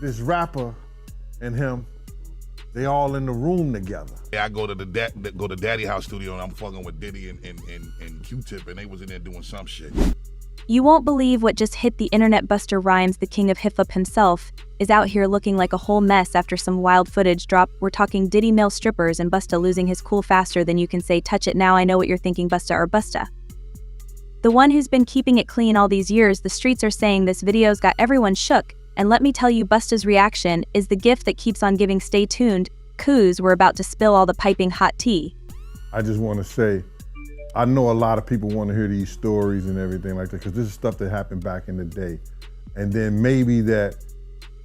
this rapper and him, they all in the room together. Yeah, I go to Daddy House studio and I'm fucking with Diddy and Q-Tip, and they was in there doing some shit. You won't believe what just hit the internet. Busta Rhymes, the king of hip-hop himself, is out here looking like a whole mess after some wild footage drop. We're talking Diddy male strippers and Busta losing his cool faster than you can say touch it now. I know what you're thinking, Busta or Busta. The one who's been keeping it clean all these years. The streets are saying this video's got everyone shook. And let me tell you, Busta's reaction is the gift that keeps on giving. Stay tuned, cuz we're about to spill all the piping hot tea. I just want to say, I know a lot of people want to hear these stories and everything like that, because this is stuff that happened back in the day. And then maybe that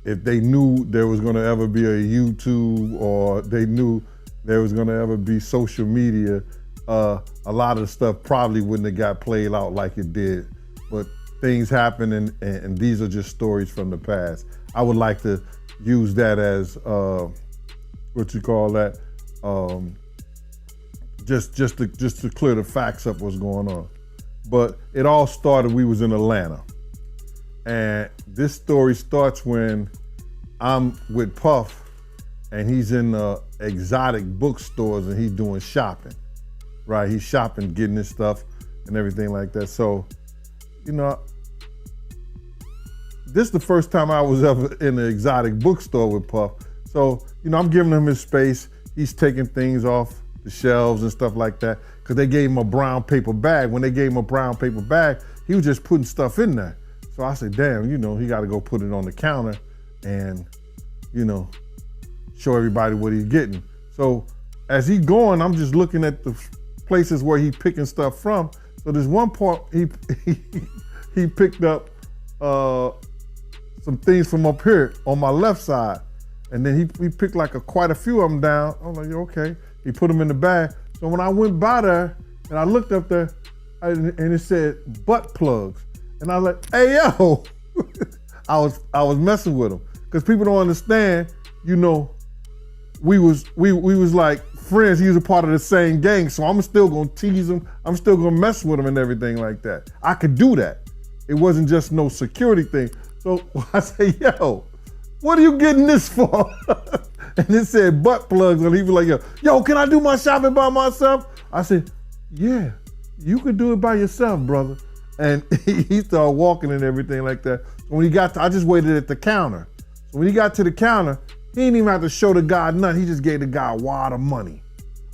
if they knew there was going to ever be a YouTube, or they knew there was going to ever be social media, a lot of the stuff probably wouldn't have got played out like it did. But things happen, and these are just stories from the past. I would like to use that as, what you call that, just to clear the facts up what's going on. But it all started, we was in Atlanta. And this story starts when I'm with Puff and he's in the exotic bookstores and he's doing shopping, right? He's shopping, getting his stuff and everything like that. So, you know, this is the first time I was ever in an exotic bookstore with Puff. So, you know, I'm giving him his space. He's taking things off the shelves and stuff like that, because they gave him a brown paper bag. When they gave him a brown paper bag, he was just putting stuff in there. So I said, damn, you know, he got to go put it on the counter and, you know, show everybody what he's getting. So as he going, I'm just looking at the places where he picking stuff from. So there's one part he picked up some things from up here on my left side. And then he picked like quite a few of them down. I'm like, okay. He put them in the bag. So when I went by there and I looked up there and it said butt plugs. And I was like, hey, yo. I was messing with him. Because people don't understand, you know, we was like friends. He was a part of the same gang. So I'm still gonna tease him. I'm still gonna mess with him and everything like that. I could do that. It wasn't just no security thing. So I say, yo, what are you getting this for? And it said butt plugs, and he was like, yo, can I do my shopping by myself? I said, yeah, you could do it by yourself, brother. And he started walking and everything like that. So when he got to, I just waited at the counter. So when he got to the counter, he didn't even have to show the guy nothing. He just gave the guy a wad of money.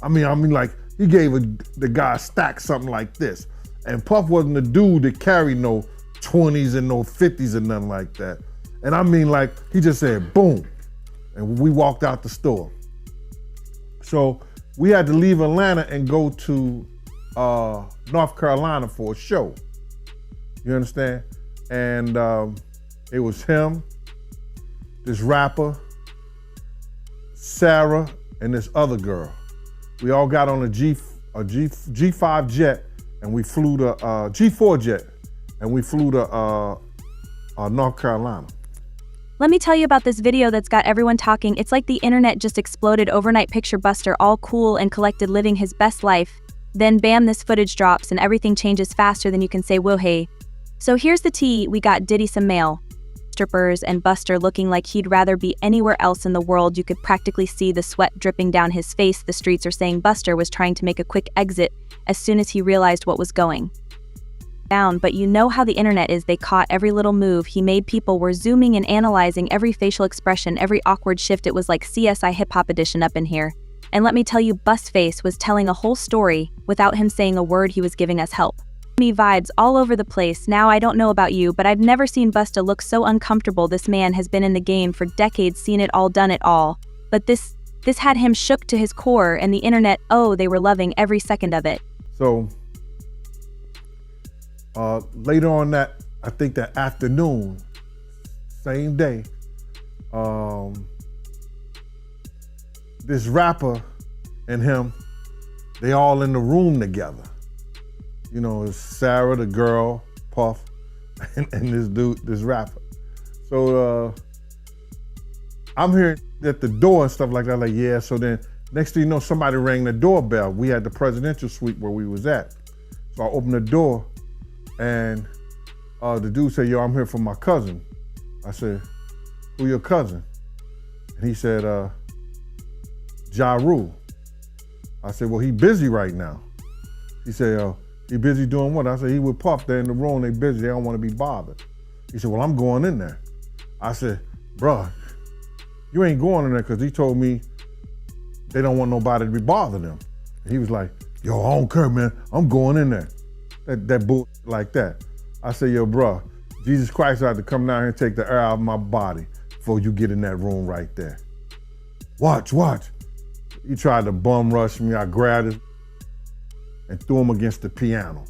I mean, like, he gave the guy a stack, something like this. And Puff wasn't the dude that carried no 20s and no 50s and nothing like that. And I mean, like, he just said, boom. And we walked out the store. So we had to leave Atlanta and go to North Carolina for a show. You understand? And it was him, this rapper, Sarah, and this other girl. We all got on a G5 jet, and we flew to G4 jet, and we flew to North Carolina. Let me tell you about this video that's got everyone talking. It's like the internet just exploded overnight. Picture Busta all cool and collected, living his best life. Then bam, this footage drops and everything changes faster than you can say whoa hey. So here's the tea. We got Diddy some male strippers and Busta looking like he'd rather be anywhere else in the world. You could practically see the sweat dripping down his face. The streets are saying Busta was trying to make a quick exit as soon as he realized what was going down. But you know how the internet is. They caught every little move he made. People were zooming and analyzing every facial expression, every awkward shift. It was like CSI Hip Hop Edition up in here. And let me tell you, Bustface was telling a whole story without him saying a word. He was giving us help. Me vibes all over the place. Now I don't know about you, but I've never seen Busta look so uncomfortable. This man has been in the game for decades, seen it all, done it all. But this had him shook to his core, and the internet, oh, they were loving every second of it. So later on that, I think that afternoon, same day, this rapper and him, they all in the room together. You know, it's Sarah, the girl, Puff, and this dude, this rapper. So I'm here at the door and stuff like that, like, yeah. So then next thing you know, somebody rang the doorbell. We had the presidential suite where we was at. So I opened the door and the dude said, yo, I'm here for my cousin. I said, who your cousin? And he said, Ja Rule. I said, well, he busy right now. He said, he busy doing what? I said, he with Puff, they're in the room, they busy, they don't want to be bothered. He said, well, I'm going in there. I said, bruh, you ain't going in there because he told me they don't want nobody to be bothering them. And he was like, yo, I don't care, man, I'm going in there. That bull like that. I said, yo, bruh, Jesus Christ had to come down here and take the air out of my body before you get in that room right there. Watch. He tried to bum rush me. I grabbed him and threw him against the piano.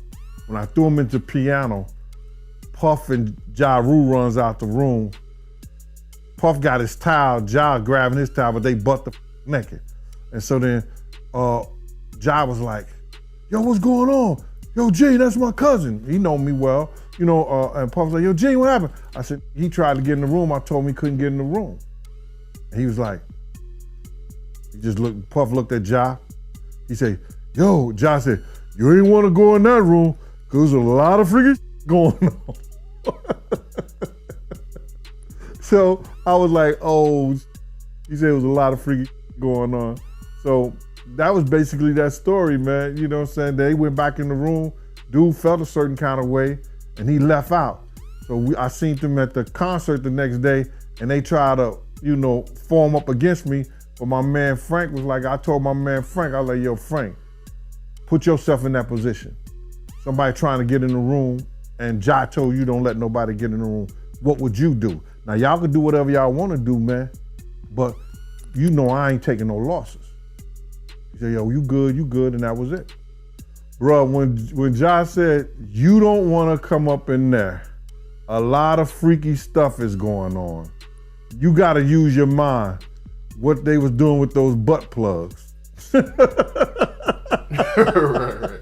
When I threw him into the piano, Puff and Ja Rule runs out the room. Puff got his towel, Ja grabbing his towel, but they butt the naked. And so then Ja was like, yo, what's going on? Yo, G, that's my cousin. He know me well. You know, and Puff was like, yo, G, what happened? I said, he tried to get in the room. I told him he couldn't get in the room. And he was like, Puff looked at Ja. He said, yo, Ja said, you ain't want to go in that room because there's a lot of freaking going on. So I was like, oh, he said it was a lot of freaking going on. So that was basically that story, man. You know what I'm saying? They went back in the room. Dude felt a certain kind of way and he left out. So I seen them at the concert the next day and they tried to, form up against me. But my man Frank was like, I told my man Frank, I was like, yo, Frank, put yourself in that position. Somebody trying to get in the room and Ja told you don't let nobody get in the room. What would you do? Now y'all can do whatever y'all want to do, man, but I ain't taking no losses. He said, yo, you good, and that was it. Bruh, when Ja said, you don't want to come up in there, a lot of freaky stuff is going on. You got to use your mind. What they was doing with those butt plugs. Right.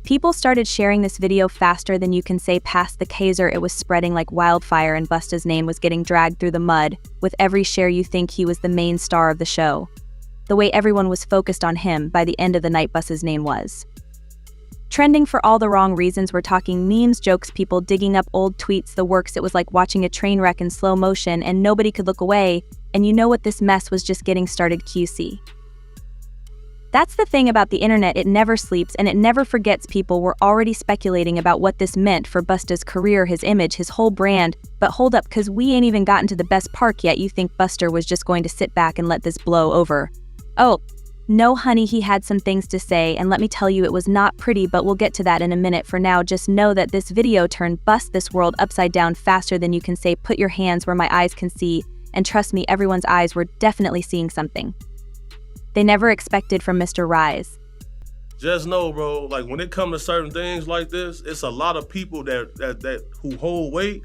People started sharing this video faster than you can say past the Kaiser. It was spreading like wildfire and Busta's name was getting dragged through the mud. With every share you think he was the main star of the show. The way everyone was focused on him, by the end of the night Busta's name was trending for all the wrong reasons. We're talking memes, jokes, people digging up old tweets, the works. It was like watching a train wreck in slow motion and nobody could look away. And you know what, this mess was just getting started. QC. That's the thing about the internet, it never sleeps and it never forgets. People were already speculating about what this meant for Busta's career, his image, his whole brand. But hold up, cause we ain't even gotten to the best part yet. You think Busta was just going to sit back and let this blow over? Oh, no honey, he had some things to say, and let me tell you, it was not pretty, but we'll get to that in a minute. For now, just know that this video turned Bust this world upside down faster than you can say. Put your hands where my eyes can see, and trust me, everyone's eyes were definitely seeing something they never expected from Mr. Rise. Just know, bro, like when it comes to certain things like this, it's a lot of people that who hold weight.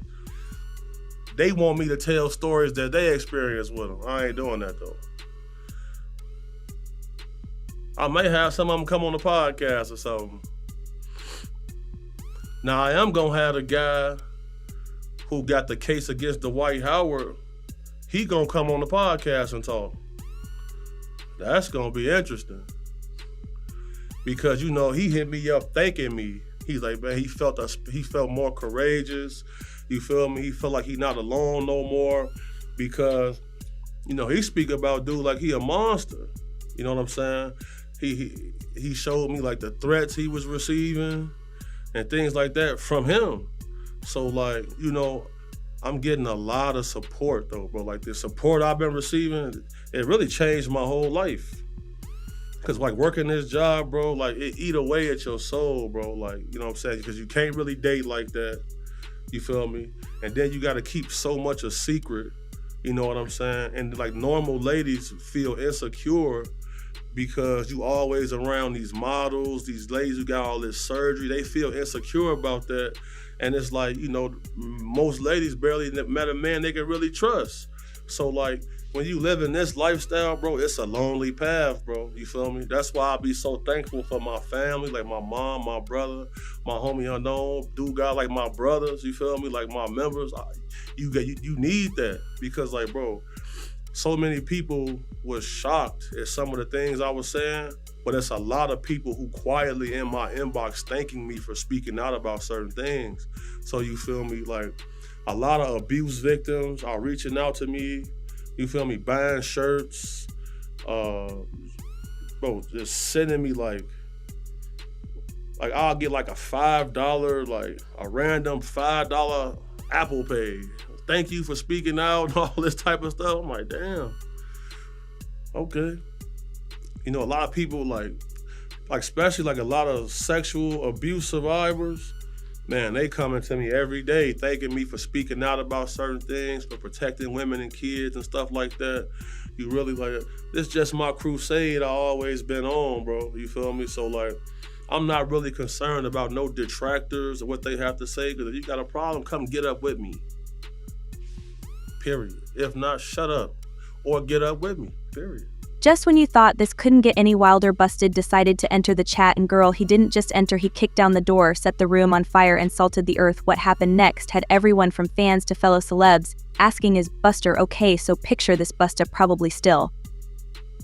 They want me to tell stories that they experienced with them. I ain't doing that though. I may have some of them come on the podcast or something. Now I am gonna have the guy who got the case against Dwight Howard. He gonna come on the podcast and talk. That's gonna be interesting. Because he hit me up thanking me. He's like, man, he felt more courageous. You feel me? He felt like he's not alone no more. Because, he speak about dude like he a monster. You know what I'm saying? He showed me like the threats he was receiving and things like that from him. So like, I'm getting a lot of support though, bro. Like the support I've been receiving, it really changed my whole life. Cause like working this job, bro, like it eat away at your soul, bro. Like, you know what I'm saying? Cause you can't really date like that. You feel me? And then you gotta keep so much a secret. You know what I'm saying? And like normal ladies feel insecure because you always around these models, these ladies who got all this surgery. They feel insecure about that. And it's like, most ladies barely met a man they can really trust. So like, when you live in this lifestyle, bro, it's a lonely path, bro. You feel me? That's why I be so thankful for my family, like my mom, my brother, my homie Unknown, dude got like my brothers, you feel me? Like my members. You need that because like, bro, so many people was shocked at some of the things I was saying, but it's a lot of people who quietly in my inbox thanking me for speaking out about certain things. So you feel me? Like, a lot of abuse victims are reaching out to me. You feel me? Buying shirts, bro, just sending me like I'll get like a $5, like a random $5 Apple Pay. Thank you for speaking out and all this type of stuff. I'm like, damn. Okay. You know, a lot of people like especially like a lot of sexual abuse survivors, man, they coming to me every day thanking me for speaking out about certain things, for protecting women and kids and stuff like that. You really like, this just my crusade I always been on, bro. You feel me? So like, I'm not really concerned about no detractors or what they have to say, because if you got a problem, come get up with me. Period. If not, shut up or get up with me. Period. Just when you thought this couldn't get any wilder, Busted decided to enter the chat, and girl, he didn't just enter, he kicked down the door, set the room on fire, and salted the earth. What happened next had everyone from fans to fellow celebs asking, is Buster okay? So picture this, Busta probably still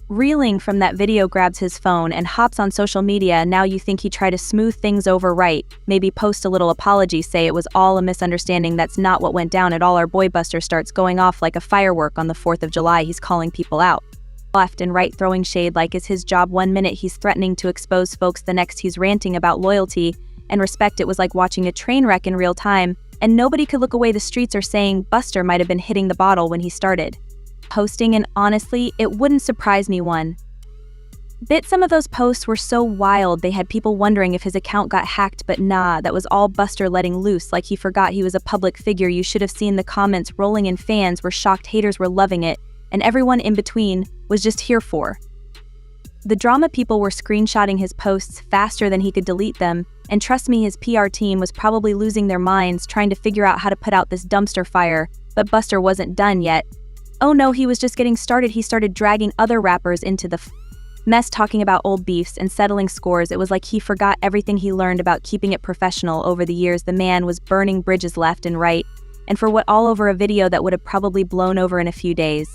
reeling from that video, grabs his phone and hops on social media. Now you think he tried to smooth things over, right? Maybe post a little apology, say it was all a misunderstanding. That's not what went down at all. Our boy Buster starts going off like a firework on the 4th of July. He's calling people out left and right, throwing shade like it's his job. One minute he's threatening to expose folks, the next he's ranting about loyalty and respect. It was like watching a train wreck in real time, and nobody could look away. The streets are saying Buster might have been hitting the bottle when he started posting, and honestly, it wouldn't surprise me one bit. Some of those posts were so wild they had people wondering if his account got hacked, but nah, that was all Buster letting loose like he forgot he was a public figure. You should have seen the comments rolling in. Fans were shocked, haters were loving it, and everyone in between was just here for the drama. People were screenshotting his posts faster than he could delete them, and trust me, his PR team was probably losing their minds trying to figure out how to put out this dumpster fire. But Buster wasn't done yet. Oh no, he was just getting started. He started dragging other rappers into the mess, talking about old beefs and settling scores. It was like he forgot everything he learned about keeping it professional over the years. The man was burning bridges left and right, and for what, all over a video that would have probably blown over in a few days.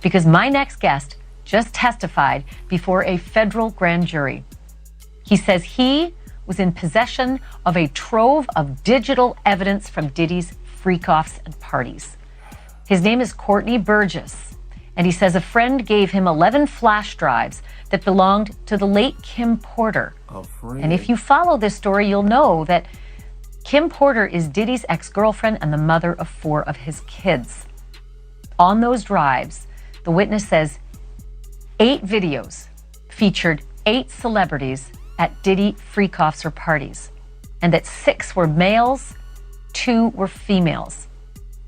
Because my next guest just testified before a federal grand jury. He says he was in possession of a trove of digital evidence from Diddy's freak-offs and parties. His name is Courtney Burgess, and he says a friend gave him 11 flash drives that belonged to the late Kim Porter. And if you follow this story, you'll know that Kim Porter is Diddy's ex-girlfriend and the mother of 4 of his kids. On those drives, the witness says 8 videos featured 8 celebrities at Diddy freak-offs or parties, and that 6 were males, 2 were females.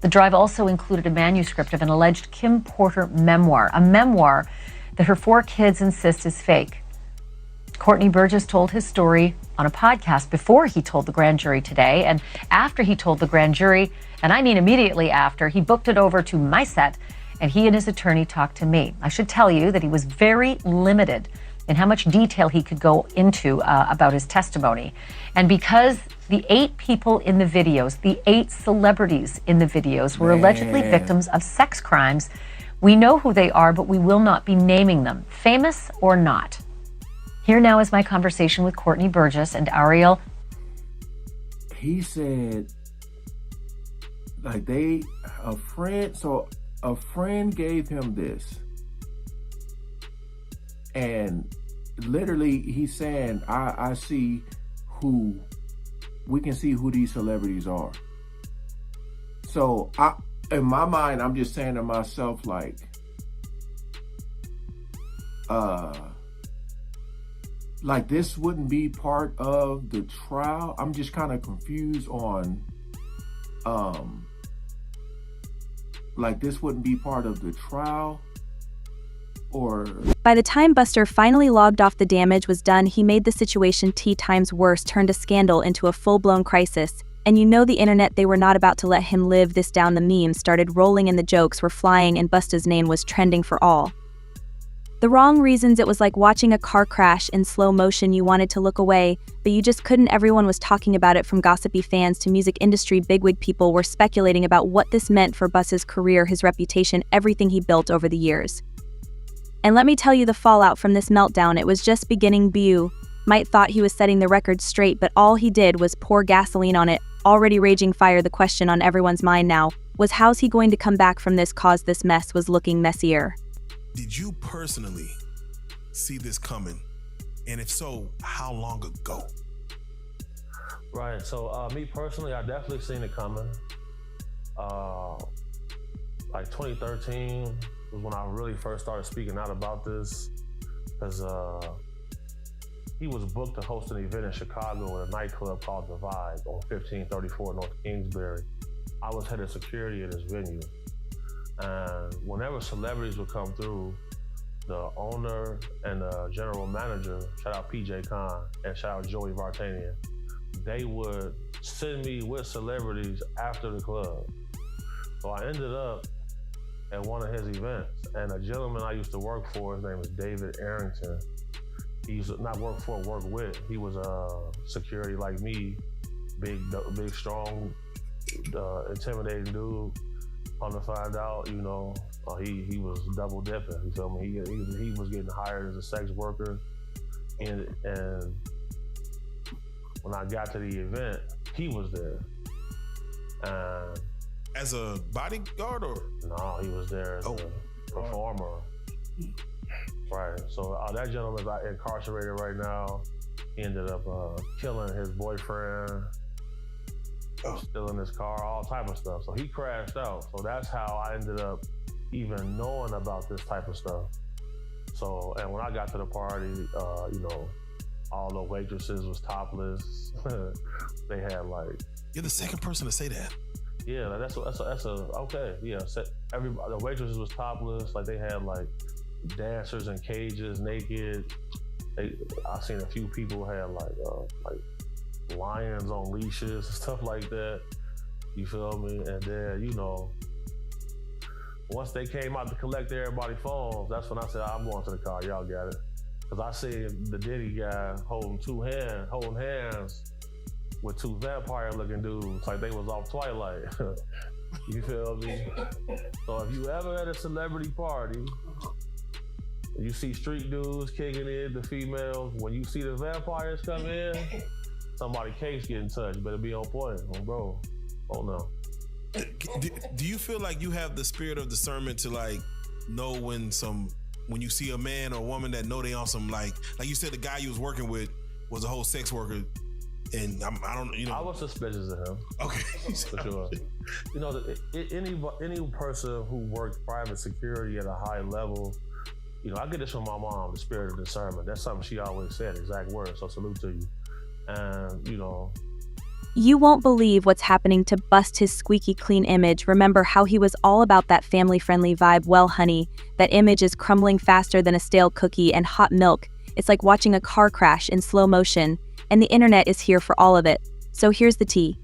The drive also included a manuscript of an alleged Kim Porter memoir, a memoir that her 4 kids insist is fake. Courtney Burgess told his story on a podcast before he told the grand jury today, and after he told the grand jury, and I mean immediately after, he booked it over to my set, and he and his attorney talked to me. I should tell you that he was very limited in how much detail he could go into about his testimony. And because the 8 people in the videos, the 8 celebrities in the videos were allegedly victims of sex crimes, we know who they are, but we will not be naming them, famous or not. Here now is my conversation with Courtney Burgess and Ariel. He said, like a friend gave him this. And literally he's saying, I see we can see who these celebrities are. So in my mind, I'm just saying to myself, like this wouldn't be part of the trial. I'm just kind of confused on, like this wouldn't be part of the trial. Or by the time Buster finally logged off, the damage was done. He made the situation 10 times worse, turned a scandal into a full-blown crisis. And you know the internet, they were not about to let him live this down. The memes started rolling and the jokes were flying, and Busta's name was trending for all the wrong reasons. It was like watching a car crash in slow motion. You wanted to look away, but you just couldn't. Everyone was talking about it, from gossipy fans to music industry bigwig. People were speculating about what this meant for Busta's career, his reputation, everything he built over the years. And let me tell you the fallout from this meltdown, it was just beginning. Might thought he was setting the record straight, but all he did was pour gasoline on it. already raging fire. The question on everyone's mind now was, how's he going to come back from this cause this mess was looking messier? Did you personally see this coming? And if so, how long ago? Right, so me personally, I definitely seen it coming. Like 2013 was when I really first started speaking out about this, because he was booked to host an event in Chicago at a nightclub called The Vibe on 1534 North Kingsbury. I was head of security at this venue. And whenever celebrities would come through, the owner and the general manager, shout out PJ Khan and shout out Joey Vartanian, they would send me with celebrities after the club. So I ended up at one of his events, and a gentleman I used to work for, his name was David Arrington. He used to not work for, work with. He was security like me, big, strong, intimidating dude. Come to find out, you know, he was double dipping. You feel me? He was getting hired as a sex worker, and when I got to the event, he was there. As a bodyguard or? No, he was there as a performer. Right, so that gentleman's incarcerated right now. He ended up killing his boyfriend, stealing his car, all type of stuff. So he crashed out. So that's how I ended up even knowing about this type of stuff. So, and when I got to the party, you know, all the waitresses was topless. They had like... You're the second person to say that. Yeah, that's okay. Yeah, everybody, the waitresses was topless. Like they had like dancers in cages, naked. I seen a few people had like lions on leashes and stuff like that. You feel me? And then, you know, once they came out to collect everybody's phones, that's when I said, I'm going to the car, y'all got it. Cause I seen the Diddy guy holding hands with two vampire-looking dudes, like they was off Twilight. You feel me? So if you ever at a celebrity party, you see street dudes kicking in, the females, when you see the vampires come in, somebody case getting touched, better be on point, bro. Oh no. Do you feel like you have the spirit of discernment to like know when you see a man or woman that know they on some like you said, the guy you was working with was a whole sex worker? And I don't, you know. I was suspicious of him. Okay. For sure. You know, any person who worked private security at a high level, you know, I get this from my mom, the spirit of discernment. That's something she always said, exact words, so salute to you. And, you know. You won't believe what's happening to bust his squeaky clean image. Remember how he was all about that family-friendly vibe? Well, honey, that image is crumbling faster than a stale cookie and hot milk. It's like watching a car crash in slow motion. And the internet is here for all of it. So here's the tea.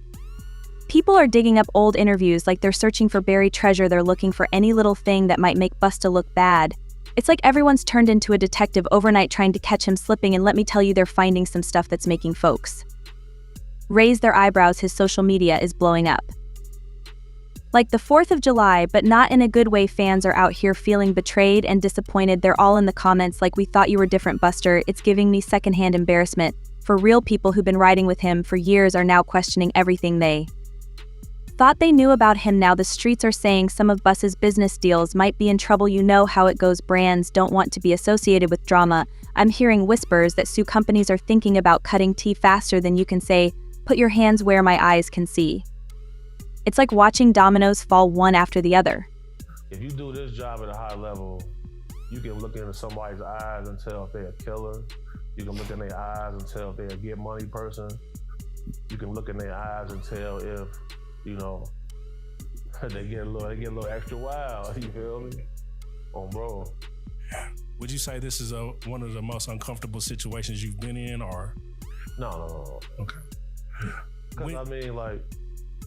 People are digging up old interviews like they're searching for buried treasure. They're looking for any little thing that might make Busta look bad. It's like everyone's turned into a detective overnight trying to catch him slipping, and let me tell you, they're finding some stuff that's making folks raise their eyebrows. His social media is blowing up. Like the 4th of July, but not in a good way. Fans are out here feeling betrayed and disappointed. They're all in the comments like, we thought you were different, Buster. It's giving me secondhand embarrassment. For real, people who've been riding with him for years are now questioning everything they thought they knew about him. Now the streets are saying some of Busta's business deals might be in trouble. You know how it goes. Brands don't want to be associated with drama. I'm hearing whispers that shoe companies are thinking about cutting teeth faster than you can say, put your hands where my eyes can see. It's like watching dominoes fall one after the other. If you do this job at a high level, you can look into somebody's eyes and tell if they're a killer. You can look in their eyes and tell if they're a get money person. You can look in their eyes and tell if, you know, they get a little extra wild. You feel me? Oh, bro. Would you say this is one of the most uncomfortable situations you've been in, or? No. Okay. Because I mean, like,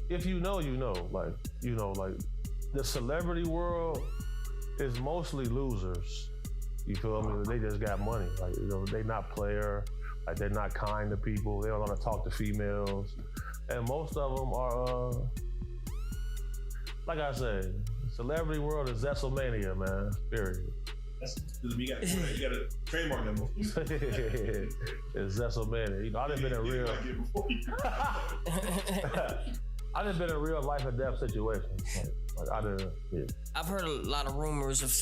if you know, like, the celebrity world is mostly losers. You feel me? They just got money. Like, you know, they not player. Like, they're not kind to people. They don't want to talk to females. And most of them are, like I said, celebrity world is Zesselmania, man. Period. You got to trademark that move. It's Zesselman. You know, I done been in real. I done been in real life and death situations. Like I done. Yeah. I've heard a lot of rumors of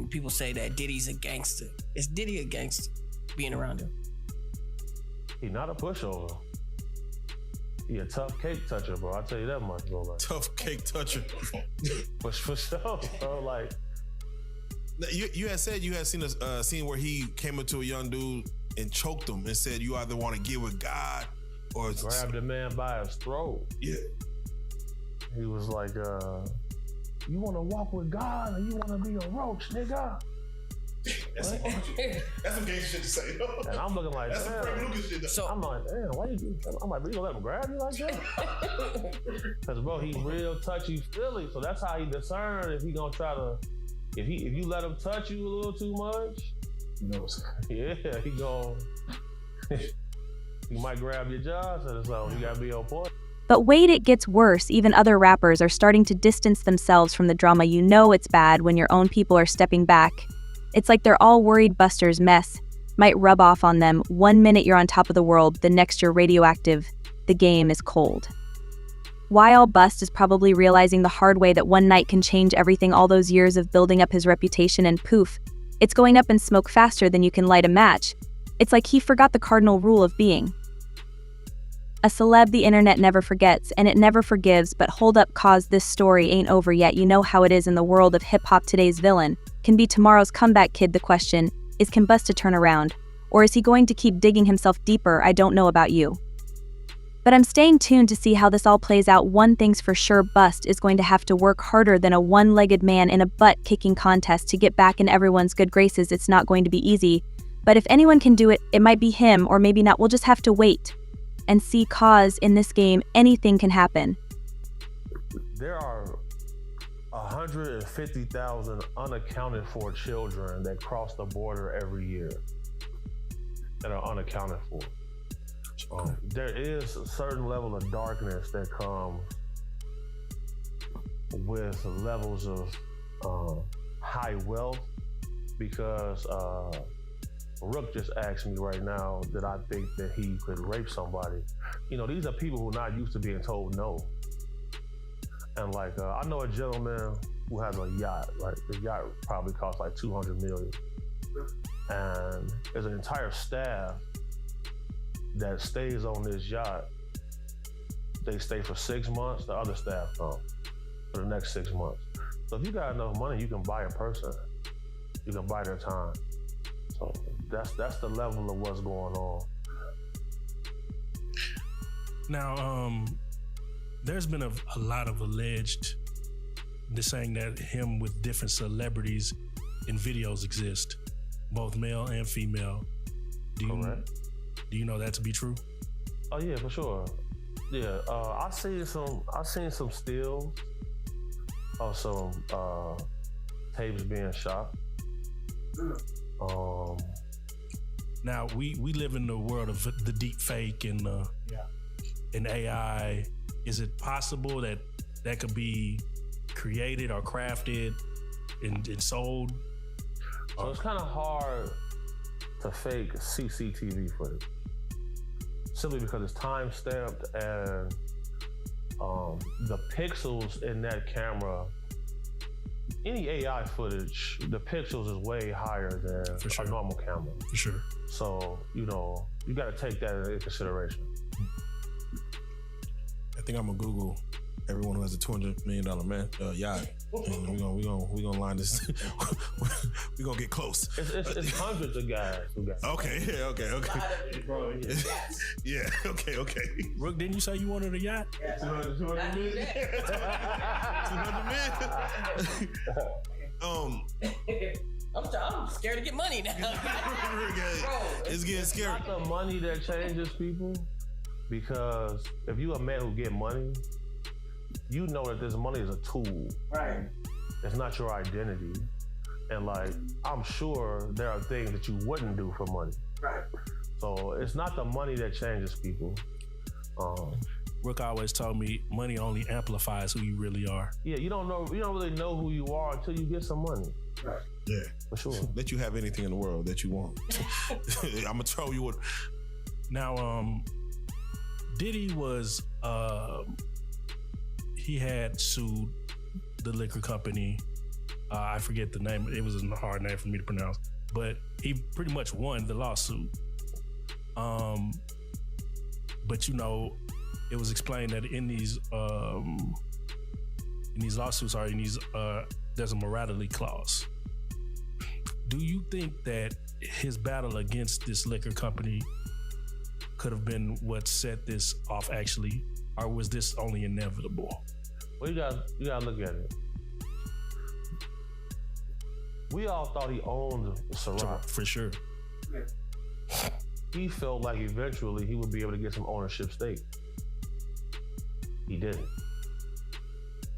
people say that Diddy's a gangster. Is Diddy a gangster? Being around him. He not a pushover. He a tough cake toucher, bro. I'll tell you that much, bro. Like, Tough cake toucher. for sure, bro. Like. You had said you had seen a scene where he came up to a young dude and choked him and said, "You either want to get with God or grabbed the man by his throat." Yeah. He was like, "You want to walk with God or you want to be a roach, nigga?" That's some gangster shit to say. And I'm looking like, that's some Frank Lucas shit. So I'm like, damn, why you do? I'm like, you gonna let him grab you like that? Because bro, he real touchy feely, so that's how he discern if he gonna try to. If you let him touch you a little too much, yeah, he gon' he might grab your jaws or something. You gotta be on point. But wait, it gets worse. Even other rappers are starting to distance themselves from the drama. You know it's bad when your own people are stepping back. It's like they're all worried Busta's mess might rub off on them. 1 minute you're on top of the world, the next you're radioactive. The game is cold. While Bust is probably realizing the hard way that one night can change everything, all those years of building up his reputation, and poof, it's going up in smoke faster than you can light a match. It's like he forgot the cardinal rule of being a celeb. The internet never forgets, and it never forgives. But hold up, cause this story ain't over yet. You know how it is in the world of hip-hop. Today's villain can be tomorrow's comeback kid. The question is, can Busta turn around? Or is he going to keep digging himself deeper? I don't know about you, but I'm staying tuned to see how this all plays out. One thing's for sure, Bust is going to have to work harder than a one-legged man in a butt-kicking contest to get back in everyone's good graces. It's not going to be easy, but if anyone can do it, it might be him, or maybe not. We'll just have to wait and see, cause in this game, anything can happen. There are 150,000 unaccounted for children that cross the border every year that are unaccounted for. There is a certain level of darkness that comes with levels of high wealth, because Rook just asked me right now that I think that he could rape somebody. You know, these are people who are not used to being told no. And like, I know a gentleman who has a yacht. Like, the yacht probably costs like $200 million. And there's an entire staff that stays on this yacht. They stay for 6 months, the other staff come for the next 6 months. So if you got enough money, you can buy a person. You can buy their time. So that's the level of what's going on. Now, there's been a lot of alleged saying that him with different celebrities in videos exist, both male and female. Do you know that to be true? Oh yeah, for sure. Yeah, I seen some stills of some tapes being shot. Now we live in the world of the deep fake and AI. Is it possible that could be created or crafted and sold? So it's kind of hard to fake CCTV footage, simply because it's time stamped and the pixels in that camera. Any AI footage, the pixels is way higher than a normal camera. For sure. So, you know, you got to take that into consideration. I think I'm gonna Google everyone who has a $200 million yacht. And we gonna line this. we gonna get close. It's hundreds of guys who got. Okay. Bro, yeah. Okay. Rook, didn't you say you wanted a yacht? 200 million. 200 million. I'm scared to get money now. Bro, it's getting scary. It's not the money that changes people, because if you a man who get money, you know that this money is a tool. Right. It's not your identity. And like, I'm sure there are things that you wouldn't do for money. Right. So it's not the money that changes people. Rook always told me money only amplifies who you really are. Yeah, you don't really know who you are until you get some money. Yeah, for sure. Let you have anything in the world that you want. I'm gonna throw you what. Now, Diddy was he had sued the liquor company. I forget the name. It was a hard name for me to pronounce, but he pretty much won the lawsuit. But you know, it was explained that in these lawsuits or in these there's a morality clause. Do you think that his battle against this liquor company could have been what set this off actually, or was this only inevitable? Well, you gotta look at it. We all thought he owned Ciroc. For sure. He felt like eventually he would be able to get some ownership stake. He didn't.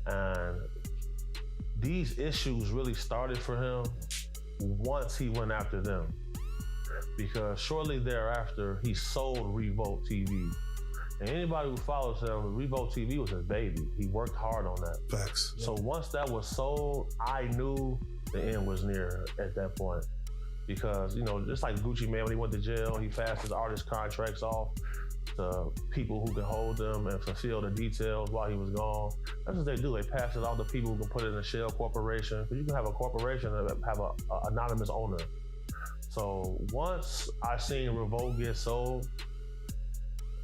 And these issues really started for him once he went after them. Because shortly thereafter, he sold Revolt TV. And anybody who follows him, Revolt TV was his baby. He worked hard on that. Facts. So once that was sold, I knew the end was near at that point. Because, you know, just like Gucci Mane, when he went to jail, he passed his artist contracts off to people who can hold them and fulfill the details while he was gone. That's what they do. They pass it off to people who can put it in a shell corporation. Because you can have a corporation that have an anonymous owner. So once I seen Revolt get sold,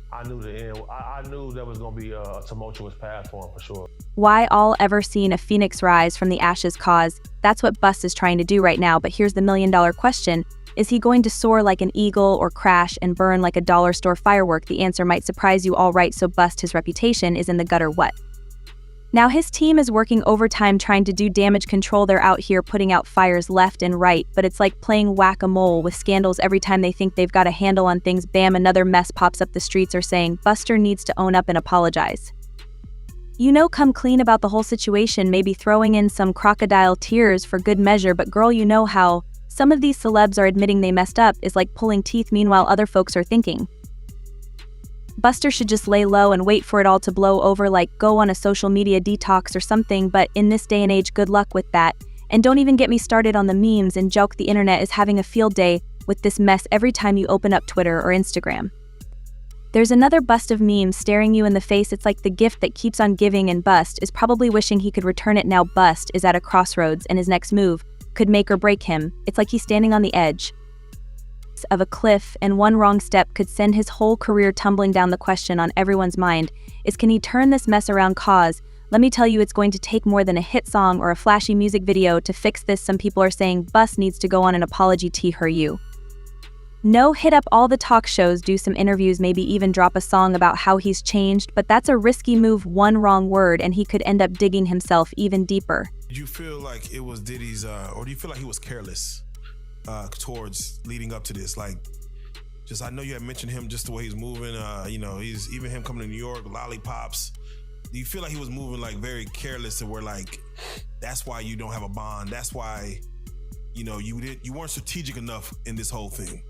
I knew the end. I knew there was going to be a tumultuous path for him for sure. Why all ever seen a phoenix rise from the ashes cause? That's what Busta is trying to do right now, but here's the million-dollar question. Is he going to soar like an eagle or crash and burn like a dollar store firework? The answer might surprise you all right, so Bust, his reputation is in the gutter what? Now his team is working overtime trying to do damage control. They're out here putting out fires left and right, but it's like playing whack-a-mole with scandals. Every time they think they've got a handle on things, bam, another mess pops up. The streets are saying Buster needs to own up and apologize. You know, come clean about the whole situation, maybe throwing in some crocodile tears for good measure, but girl, you know how some of these celebs are admitting they messed up is like pulling teeth. Meanwhile, other folks are thinking Buster should just lay low and wait for it all to blow over, like go on a social media detox or something. But in this day and age, good luck with that. And don't even get me started on the memes and joke. The internet is having a field day with this mess every time you open up Twitter or Instagram. There's another bust of memes staring you in the face. It's like the gift that keeps on giving, and Bust is probably wishing he could return it now. Bust is at a crossroads and his next move could make or break him. It's like he's standing on the edge of a cliff, and one wrong step could send his whole career tumbling down. The question on everyone's mind is, can he turn this mess around? Cause let me tell you, it's going to take more than a hit song or a flashy music video to fix this. Some people are saying Bust needs to go on an apology tour. No, hit up all the talk shows, do some interviews, maybe even drop a song about how he's changed, but that's a risky move. One wrong word and he could end up digging himself even deeper. Did you feel like it was Diddy's, or do you feel like he was careless towards leading up to this? Like, just, I know you had mentioned him, just the way he's moving, you know, he's even him coming to New York, lollipops. Do you feel like he was moving like very careless to where like, that's why you don't have a bond? That's why, you know, you weren't strategic enough in this whole thing?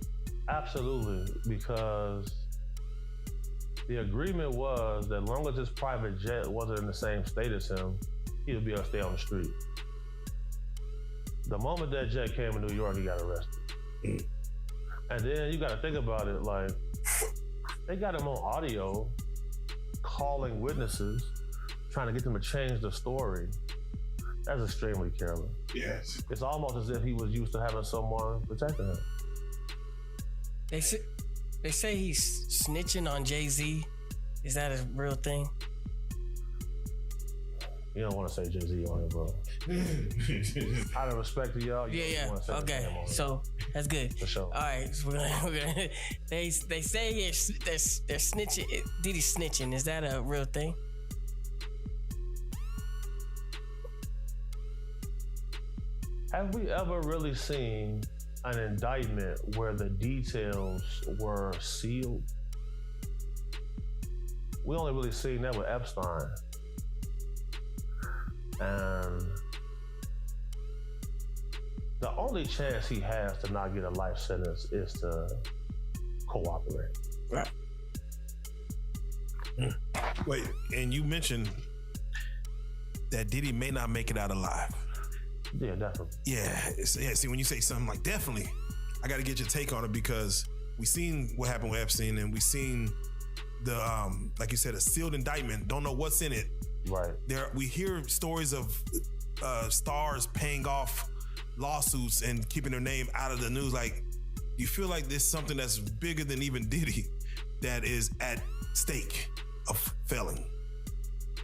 Absolutely, because the agreement was that as long as his private jet wasn't in the same state as him, he would be able to stay on the street. The moment that jet came to New York, he got arrested. And then you got to think about it, like, they got him on audio, calling witnesses, trying to get them to change the story. That's extremely careless. Yes. It's almost as if he was used to having someone protecting him. They say he's snitching on Jay-Z. Is that a real thing? You don't want to say Jay-Z on it, bro. Out of respect to y'all, you don't want to say his name on it. So that's good. For sure. All right, so we're gonna they say they're snitching. Diddy snitching. Is that a real thing? Have we ever really seen an indictment where the details were sealed? We only really seen that with Epstein. And the only chance he has to not get a life sentence is to cooperate. Right. Wait, and you mentioned that Diddy may not make it out alive. Yeah, definitely. Yeah, see, when you say something like definitely, I got to get your take on it because we seen what happened with Epstein and we seen the, like you said, a sealed indictment. Don't know what's in it. Right. We hear stories of stars paying off lawsuits and keeping their name out of the news. Like, you feel like there's something that's bigger than even Diddy that is at stake of failing?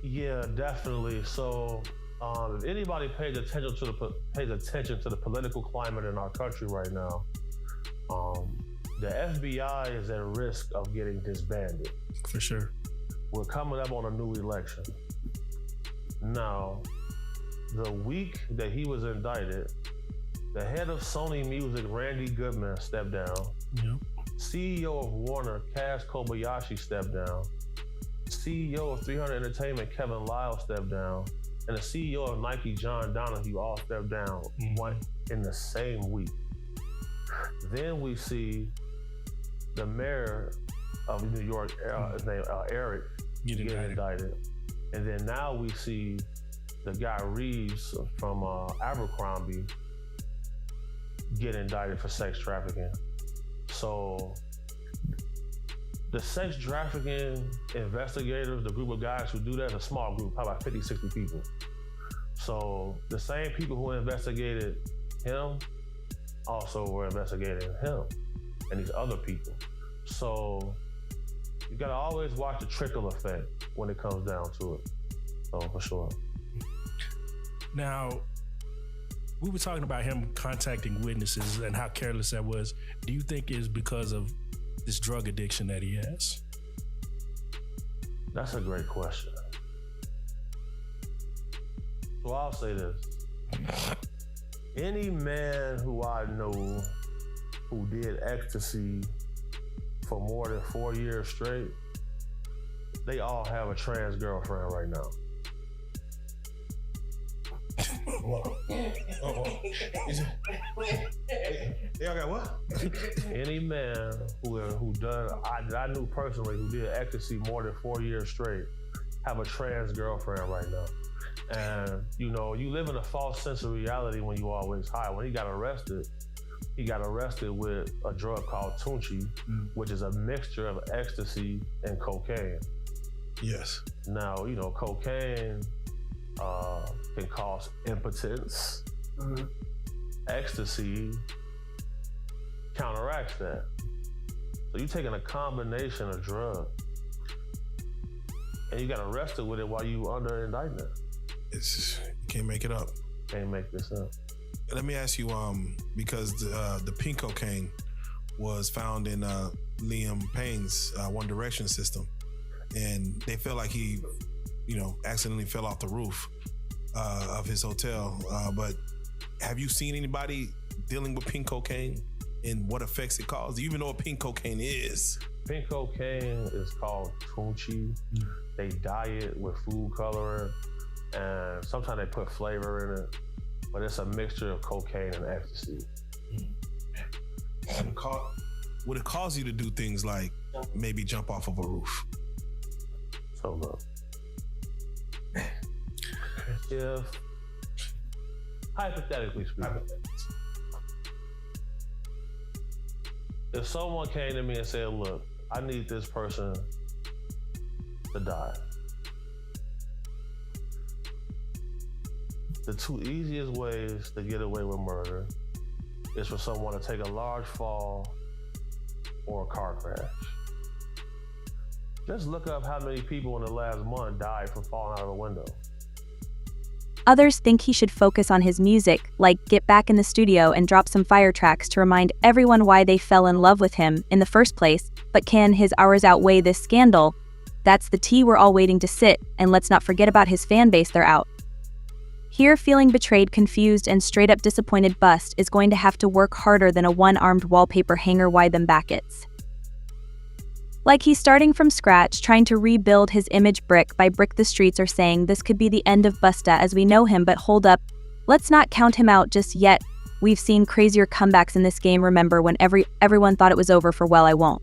Yeah, definitely. So, if anybody pays attention to the political climate in our country right now, the FBI is at risk of getting disbanded. For sure. We're coming up on a new election. Now, the week that he was indicted, the head of Sony Music, Randy Goodman, stepped down. Yep. CEO of Warner, Kaz Kobayashi, stepped down. CEO of 300 Entertainment, Kevin Lyle, stepped down. And the CEO of Nike, John Donahue, all stepped down one in the same week. Then we see the mayor of New York, his name Eric, get indicted. And then now we see the guy Reeves from Abercrombie get indicted for sex trafficking. So the sex trafficking investigators, the group of guys who do that, is a small group, probably about 50, 60 people. So the same people who investigated him also were investigating him and these other people. So you gotta always watch the trickle effect when it comes down to it. So for sure. Now, we were talking about him contacting witnesses and how careless that was. Do you think it's because of this drug addiction that he has? That's a great question. So I'll say this. Any man who I know who did ecstasy for more than 4 years straight, they all have a trans girlfriend right now. Y'all got what? Any man who done, I knew personally, who did ecstasy more than 4 years straight, have a trans girlfriend right now. And you know, you live in a false sense of reality when you always high. When he got arrested with a drug called Tunchi, which is a mixture of ecstasy and cocaine. Yes. Now, you know, cocaine can cause impotence. Ecstasy counteracts that. So you're taking a combination of drugs and you got arrested with it while you under indictment. It's you can't make it up. Can't make this up. Let me ask you, because the pink cocaine was found in Liam Payne's One Direction system, and they felt like he, you know, accidentally fell off the roof of his hotel. But have you seen anybody dealing with pink cocaine and what effects it causes? Do you even know what pink cocaine is? Pink cocaine is called Tunchi. They dye it with food coloring, and sometimes they put flavor in it, but it's a mixture of cocaine and ecstasy. Would it cause you to do things like maybe jump off of a roof? So look, if, hypothetically speaking, if someone came to me and said, look, I need this person to die, the two easiest ways to get away with murder is for someone to take a large fall or a car crash. Just look up how many people in the last month died from falling out of a window. Others think he should focus on his music, like get back in the studio and drop some fire tracks to remind everyone why they fell in love with him in the first place. But can his hours outweigh this scandal? That's the tea we're all waiting to sit, and let's not forget about his fan base, they're out. Here, feeling betrayed, confused, and straight up disappointed, Bust is going to have to work harder than a one-armed wallpaper hanger wide them Backets. Like he's starting from scratch, trying to rebuild his image brick by brick. The streets are saying this could be the end of Busta as we know him, but hold up, let's not count him out just yet. We've seen crazier comebacks in this game, remember, when everyone thought it was over for Well I Won't.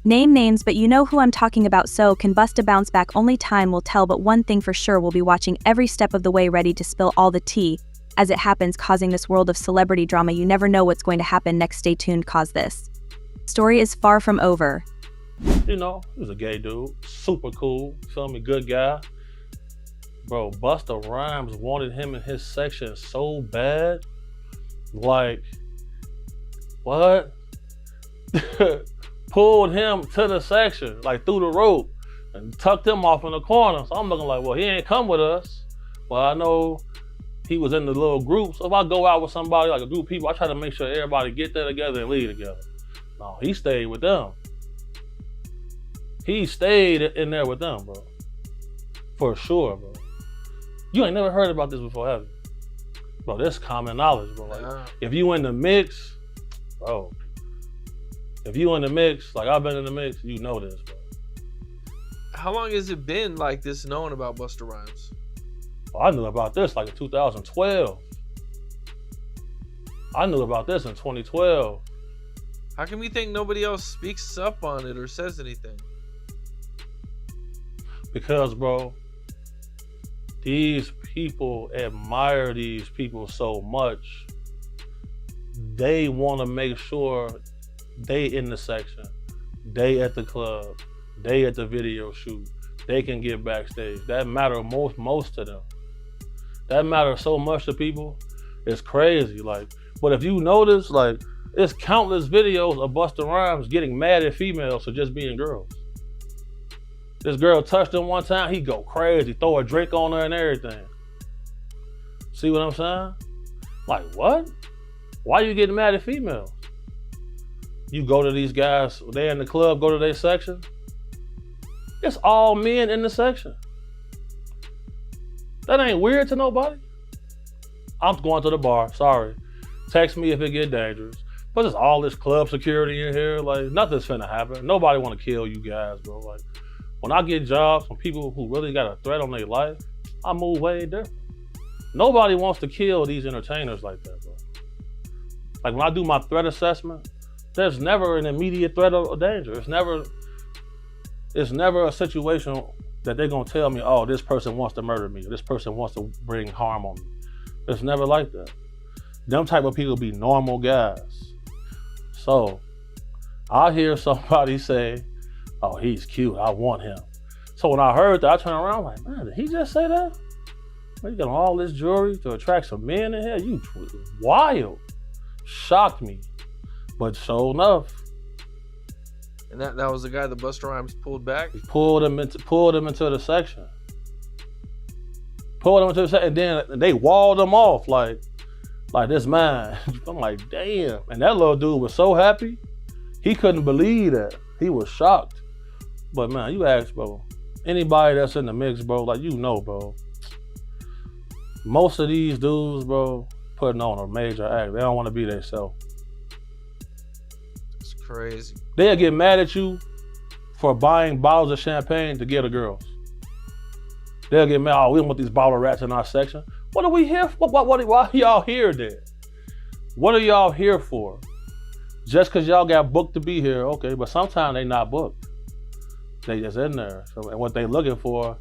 Name names, but you know who I'm talking about. So can Busta bounce back? Only time will tell, but one thing for sure, we'll be watching every step of the way, ready to spill all the tea as it happens, causing this world of celebrity drama. You never know what's going to happen next. Stay tuned, cause this story is far from over. You know, he was a gay dude, super cool, feel me, good guy. Bro, Busta Rhymes wanted him in his section so bad. Like, what? Pulled him to the section, like through the rope, and tucked him off in the corner. So I'm looking like, well, he ain't come with us. Well, I know he was in the little group. So if I go out with somebody, like a group of people, I try to make sure everybody get there together and leave together. No, he stayed with them. He stayed in there with them, bro. For sure, bro. You ain't never heard about this before, have you? Bro, this common knowledge, bro. Like, if you in the mix, bro. If you in the mix, like I've been in the mix, you know this, bro. How long has it been like this known about Busta Rhymes? Well, I knew about this like in 2012. I knew about this in 2012. How can we think nobody else speaks up on it or says anything? Because, bro, these people admire these people so much. They want to make sure they in the section, they at the club, they at the video shoot, they can get backstage. That matter most to them. That matters so much to people. It's crazy. Like, but if you notice, like, it's countless videos of Busta Rhymes getting mad at females for just being girls. This girl touched him one time, he go crazy, throw a drink on her and everything. See what I'm saying? Like, what? Why you getting mad at females? You go to these guys, they in the club, go to their section. It's all men in the section. That ain't weird to nobody. I'm going to the bar, sorry. Text me if it get dangerous. But there's all this club security in here, like nothing's finna happen. Nobody wanna kill you guys, bro. Like, when I get jobs from people who really got a threat on their life, I move way different. Nobody wants to kill these entertainers like that, bro. Like when I do my threat assessment, there's never an immediate threat or danger. It's never a situation that they're gonna tell me, oh, this person wants to murder me, this person wants to bring harm on me. It's never like that. Them type of people be normal guys. So I hear somebody say, oh, he's cute, I want him. So when I heard that, I turned around like, man, did he just say that? Man, you got all this jewelry to attract some men in here? You wild. Shocked me. But sure enough. And that was the guy that Busta Rhymes pulled back? He pulled him into the section. Pulled him into the section, and then they walled him off like this man. I'm like, damn. And that little dude was so happy. He couldn't believe that. He was shocked. But man, you ask, bro, anybody that's in the mix, bro, like, you know, bro, most of these dudes, bro, putting on a major act. They don't want to be themselves. It's crazy. They'll get mad at you for buying bottles of champagne to get the girls. They'll get mad, oh, we don't want these bottle rats in our section. What are we here for? Why are y'all here then? What are y'all here for? Just because y'all got booked to be here, okay, but sometimes they not booked. They just in there. So, and what they looking for,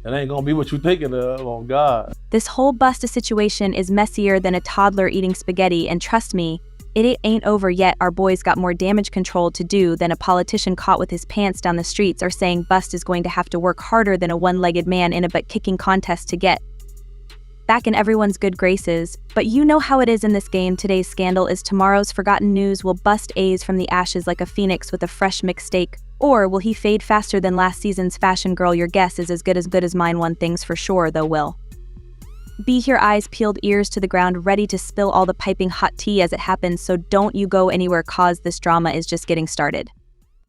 it ain't gonna be what you thinking of, on God. This whole Busta situation is messier than a toddler eating spaghetti, and trust me, it ain't over yet. Our boys got more damage control to do than a politician caught with his pants down the streets or saying Bust is going to have to work harder than a one-legged man in a butt-kicking contest to get back in everyone's good graces. But you know how it is in this game. Today's scandal is tomorrow's forgotten news. Will Bust arise from the ashes like a phoenix with a fresh mixtape? Or will he fade faster than last season's fashion girl? Your guess is as good as mine. One thing's for sure, though, will be here, eyes peeled, ears to the ground, ready to spill all the piping hot tea as it happens. So don't you go anywhere, cause this drama is just getting started.